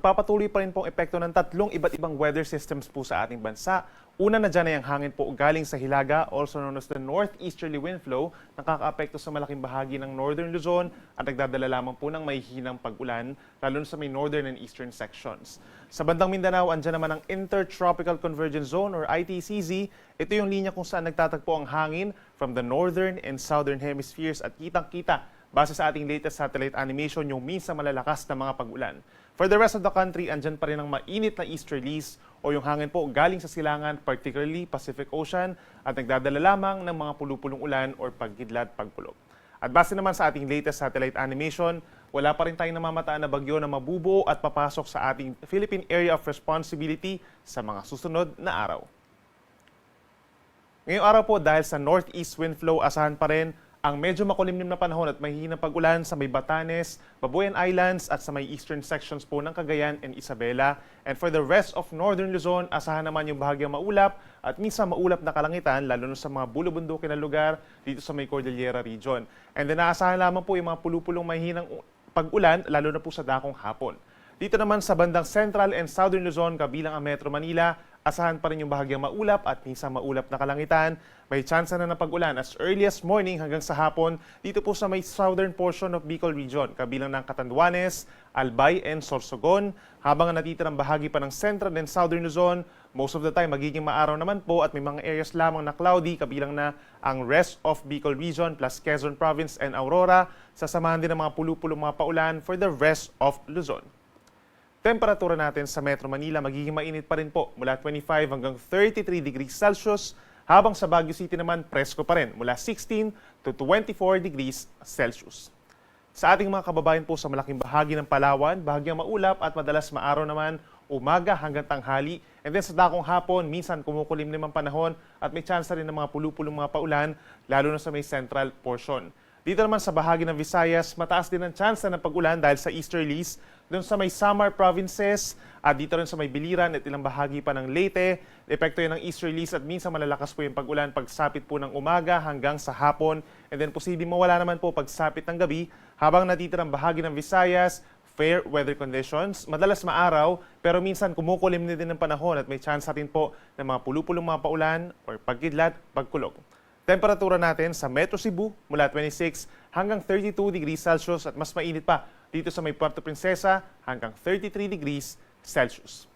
magpapatuloy pa rin pong epekto ng tatlong iba't ibang weather systems po sa ating bansa. Una na dyan ay ang hangin po galing sa Hilaga, also known as the northeasterly wind flow, nakakaapekto sa malaking bahagi ng northern Luzon at nagdadala lamang po ng mahihinang pag-ulan, lalo sa may northern and eastern sections. Sa bandang Mindanao, andyan naman ang Intertropical Convergence Zone or ITCZ. Ito yung linya kung saan nagtatagpo ang hangin from the northern and southern hemispheres at kitang-kita base sa ating latest satellite animation yung minsan malalakas na mga pag-ulan. For the rest of the country, andyan pa rin ang mainit na easterlies o yung hangin po galing sa silangan, particularly Pacific Ocean, at nagdadala lamang ng mga pulupulong ulan or pagkidlat, pagkulog. At base naman sa ating latest satellite animation, wala pa rin tayong namamataan na bagyo na mabubuo at papasok sa ating Philippine Area of Responsibility sa mga susunod na araw. Ngayong araw po, dahil sa northeast wind flow, asahan pa rin ang medyo makulimlim na panahon at mahihinang pag-ulan sa may Batanes, Babuyan Islands at sa may eastern sections po ng Cagayan and Isabela. And for the rest of northern Luzon, asahan naman yung bahagyang maulap at minsan maulap na kalangitan, lalo na sa mga bulubundukin na lugar dito sa may Cordillera region. And then naasahan lamang po yung mga pulupulong mahihinang pag-ulan, lalo na po sa dakong hapon. Dito naman sa bandang Central and Southern Luzon, kabilang ang Metro Manila, asahan pa rin yung bahagyang maulap at minsan maulap na kalangitan. May tsansa na ng pag-ulan as early as morning hanggang sa hapon dito po sa may southern portion of Bicol Region, kabilang ng Catanduanes, Albay, and Sorsogon. Habang ang natitirang bahagi pa ng Central and Southern Luzon, most of the time magiging maaraw naman po at may mga areas lamang na cloudy, kabilang na ang rest of Bicol Region plus Quezon Province and Aurora. Sasamahan din ng mga pulupulong mga paulan for the rest of Luzon. Temperatura natin sa Metro Manila magiging mainit pa rin po mula 25 hanggang 33 degrees Celsius, habang sa Baguio City naman presko pa rin mula 16 to 24 degrees Celsius. Sa ating mga kababayan po sa malaking bahagi ng Palawan, bahagyang maulap at madalas maaraw naman umaga hanggang tanghali. And then sa dakong hapon, minsan kumukulimlim ang panahon at may chance rin ng mga pulupulong mga paulan, lalo na sa may central portion. Dito naman sa bahagi ng Visayas, mataas din ang chance ng pag-ulan dahil sa easterlies, doon sa may Samar provinces at dito rin sa may Biliran at ilang bahagi pa ng Leyte. Epekto yan ng easterlies at minsan malalakas po yung pag-ulan pagsapit po ng umaga hanggang sa hapon. And then posibleng mawala naman po pagsapit ng gabi, habang natitirang bahagi ng Visayas, fair weather conditions. Madalas maaraw pero minsan kumukulim din ng panahon at may chance rin po ng mga pulupulong mga paulan or pagkidlat, pagkulog. Temperatura natin sa Metro Cebu mula 26 hanggang 32 degrees Celsius at mas mainit pa dito sa may Puerto Princesa hanggang 33 degrees Celsius.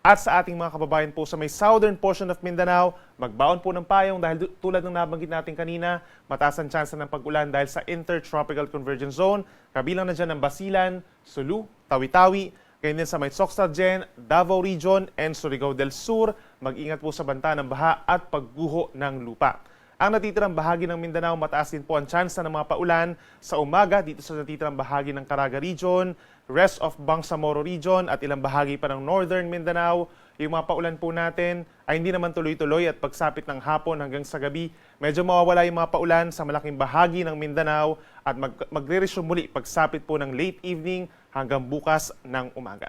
At sa ating mga kababayan po sa may southern portion of Mindanao, magbaon po ng payong dahil tulad ng nabanggit natin kanina, mataas ang tsansa ng pag-ulan dahil sa Intertropical Convergence Zone, kabilang na dyan ng Basilan, Sulu, Tawi-Tawi, ganyan din sa may Soxargen, Davao Region, and Surigao del Sur. Mag-ingat po sa banta ng baha at pagguho ng lupa. Ang natitirang bahagi ng Mindanao, mataas din po ang tsansa ng mga paulan sa umaga dito sa natitirang bahagi ng Caraga Region, rest of Bangsamoro Region at ilang bahagi pa ng Northern Mindanao. Yung mga paulan po natin ay hindi naman tuloy-tuloy at pagsapit ng hapon hanggang sa gabi, medyo mawawala yung mga paulan sa malaking bahagi ng Mindanao at magre-resume muli pagsapit po ng late evening hanggang bukas ng umaga.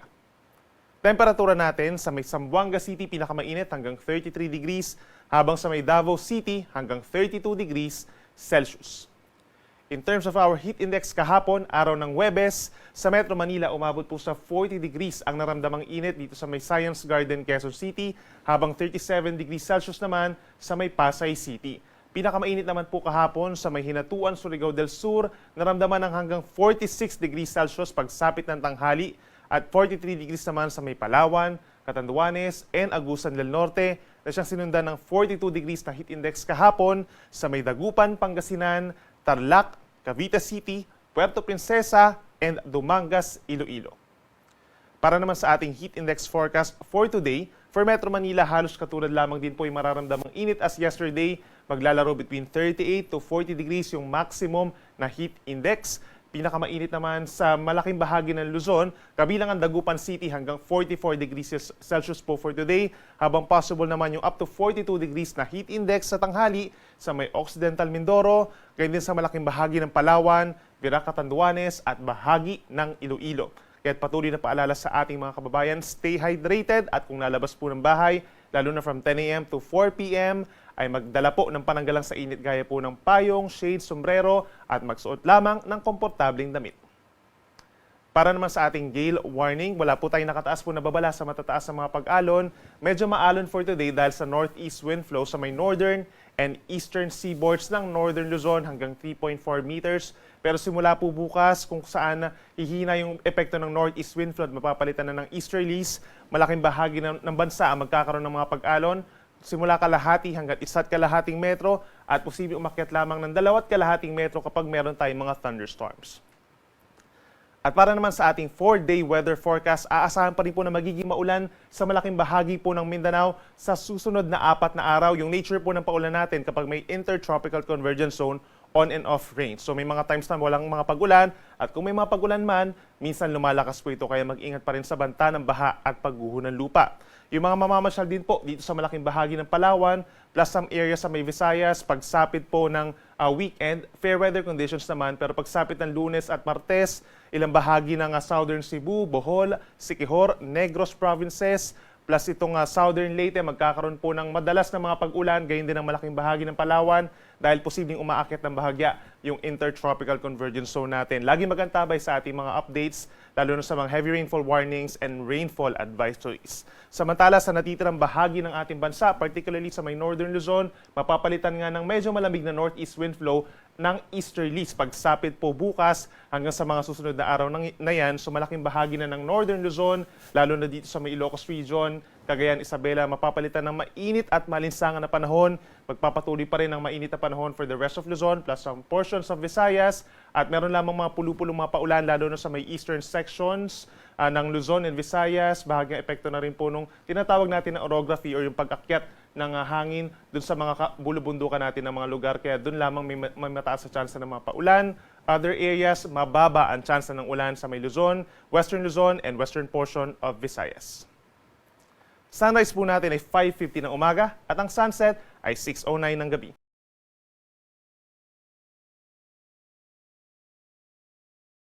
Temperatura natin sa may Zamboanga City pinakamainit hanggang 33 degrees, habang sa may Davao City hanggang 32 degrees Celsius. In terms of our heat index kahapon, araw ng Huwebes, sa Metro Manila umabot po sa 40 degrees ang naramdamang init dito sa may Science Garden, Quezon City, habang 37 degrees Celsius naman sa may Pasay City. Pinakamainit naman po kahapon sa may Hinatuan, Surigao del Sur, naramdaman ng hanggang 46 degrees Celsius pagsapit ng tanghali, at 43 degrees naman sa may Palawan, Catanduanes, and Agusan del Norte, na siyang sinundan ng 42 degrees na heat index kahapon sa may Dagupan, Pangasinan, Tarlac, Cavite City, Puerto Princesa, and Dumangas, Iloilo. Para naman sa ating heat index forecast for today, for Metro Manila, halos katulad lamang din po yung mararamdamang init as yesterday. Maglalaro between 38 to 40 degrees yung maximum na heat index. Pinakamainit naman sa malaking bahagi ng Luzon, kabilang ang Dagupan City hanggang 44 degrees Celsius po for today, habang possible naman yung up to 42 degrees na heat index sa tanghali sa may Occidental Mindoro, ganyan din sa malaking bahagi ng Palawan, Virac, Catanduanes at bahagi ng Iloilo. Kaya't patuloy na paalala sa ating mga kababayan, stay hydrated at kung lalabas po ng bahay, lalo na from 10 a.m. to 4 p.m., ay magdala po ng pananggalang sa init gaya po ng payong, shade, sombrero at magsuot lamang ng komportabling damit. Para naman sa ating gale warning, wala po tayong nakataas po na babala sa matataas na mga pag-alon. Medyo maalon for today dahil sa northeast wind flow sa may northern and eastern seaboards ng northern Luzon hanggang 3.4 meters. Pero simula po bukas kung saan hihina yung epekto ng northeast wind flow at mapapalitan na ng easterlies, malaking bahagi ng bansa ang magkakaroon ng mga pag-alon. Simula kalahati hanggang 1.5 metro at posibleng umakyat lamang ng 2.5 metro kapag meron tayong mga thunderstorms. At para naman sa ating 4-day weather forecast, aasahan pa rin po na magiging maulan sa malaking bahagi po ng Mindanao sa susunod na 4 na araw. Yung nature po ng paulan natin kapag may intertropical convergence zone, on and off range. So may mga times na walang mga pag-ulan at kung may mga pag-ulan man, minsan lumalakas po ito kaya mag-ingat pa rin sa banta ng baha at pagguho ng lupa. Yung mga mamamasyal din po dito sa malaking bahagi ng Palawan, plus some areas sa may Visayas, pagsapit po ng weekend, fair weather conditions naman, pero pagsapit ng Lunes at Martes, ilang bahagi ng Southern Cebu, Bohol, Siquijor, Negros provinces, plus itong Southern Leyte, magkakaroon po ng madalas na mga pag-ulan, gayon din ang malaking bahagi ng Palawan dahil posibleng umaakit ng bahagya yung intertropical convergence zone natin. Lagi magantabay sa ating mga updates, lalo na sa mga heavy rainfall warnings and rainfall advisories. Samantala sa natitirang bahagi ng ating bansa, particularly sa may northern Luzon, mapapalitan nga ng medyo malamig na northeast wind flow ng easterlies. Pagsapit po bukas hanggang sa mga susunod na araw na yan, so malaking bahagi na ng northern Luzon, lalo na dito sa may Ilocos region, Cagayan, Isabela, mapapalitan ng mainit at malinsangan na panahon. Magpapatuloy pa rin ang mainit na panahon for the rest of Luzon plus some portions of Visayas. At meron lamang mga pulu-pulong mga paulan lalo na sa may eastern sections ng Luzon and Visayas. Bahagyang epekto na rin po nung tinatawag natin na orography or yung pag-akyat ng hangin dun sa mga bulubundukan natin ng mga lugar. Kaya dun lamang may mataas sa chance ng mga paulan. Other areas, mababa ang chance ng ulan sa may Luzon, Western Luzon, and western portion of Visayas. Sunrise po natin ay 5:50 ng umaga at ang sunset ay 6:09 ng gabi.